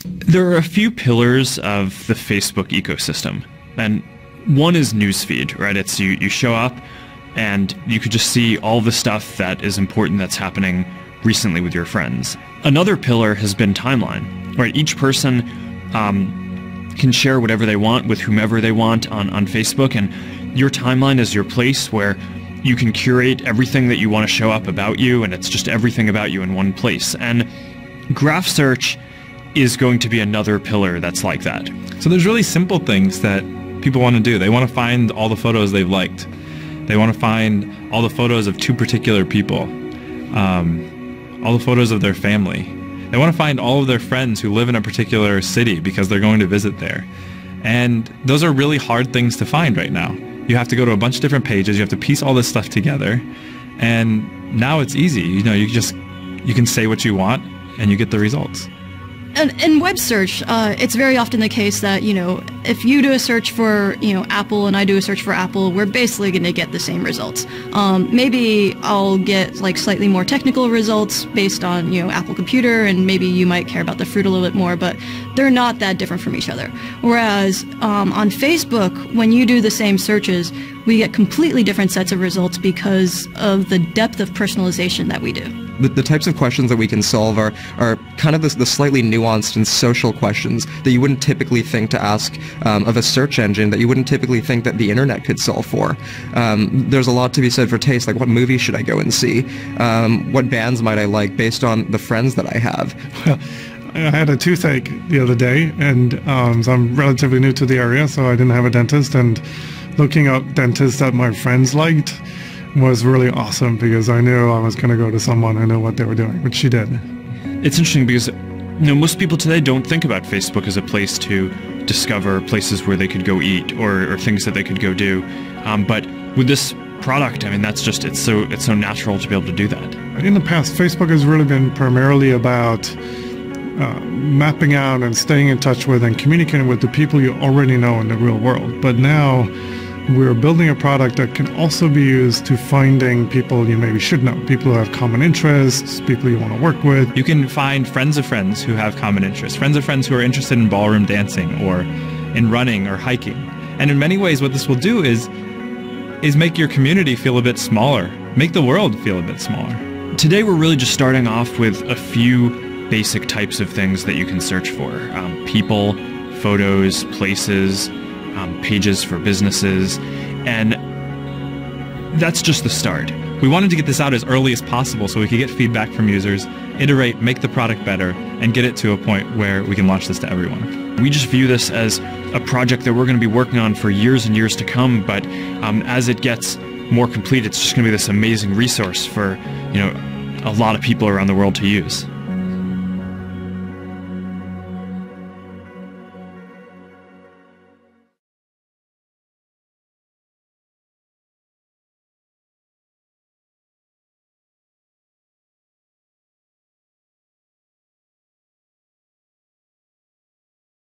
There are a few pillars of the Facebook ecosystem, and one is newsfeed, right? It's you show up and you could just see all the stuff that is important that's happening recently with your friends. Another pillar has been timeline, right? Each person can share whatever they want with whomever they want on Facebook, and your timeline is your place where you can curate everything that you want to show up about you, and it's just everything about you in one place. And graph search is going to be another pillar that's like that. So there's really simple things that people want to do. They want to find all the photos they've liked. They want to find all the photos of two particular people, all the photos of their family. They want to find all of their friends who live in a particular city because they're going to visit there. And those are really hard things to find right now. You have to go to a bunch of different pages, you have to piece all this stuff together, and now it's easy. You know, you can say what you want and you get the results. And in web search, it's very often the case that, if you do a search for, Apple and I do a search for Apple, we're basically going to get the same results. Maybe I'll get slightly more technical results based on, Apple Computer, and maybe you might care about the fruit a little bit more, but they're not that different from each other. Whereas on Facebook, when you do the same searches, we get completely different sets of results because of the depth of personalization that we do. The types of questions that we can solve are kind of the slightly nuanced and social questions that you wouldn't typically think to ask of a search engine, that you wouldn't typically think that the internet could solve for. There's a lot to be said for taste, like what movies should I go and see? What bands might I like based on the friends that I have? Well, I had a toothache the other day, and so I'm relatively new to the area, so I didn't have a dentist, and looking up dentists that my friends liked was really awesome because I knew I was going to go to someone who knew what they were doing, which she did. It's interesting because most people today don't think about Facebook as a place to discover places where they could go eat or things that they could go do. But with this product, I mean, it's so natural to be able to do that. In the past, Facebook has really been primarily about mapping out and staying in touch with and communicating with the people you already know in the real world. But now we're building a product that can also be used to finding people you maybe should know, people who have common interests, people you want to work with. You can find friends of friends who have common interests, friends of friends who are interested in ballroom dancing or in running or hiking. And in many ways, what this will do is make your community feel a bit smaller, make the world feel a bit smaller. Today, we're really just starting off with a few basic types of things that you can search for. People, photos, places, pages for businesses, and that's just the start. We wanted to get this out as early as possible so we could get feedback from users, iterate, make the product better, and get it to a point where we can launch this to everyone. We just view this as a project that we're going to be working on for years and years to come, but as it gets more complete, it's just going to be this amazing resource for a lot of people around the world to use.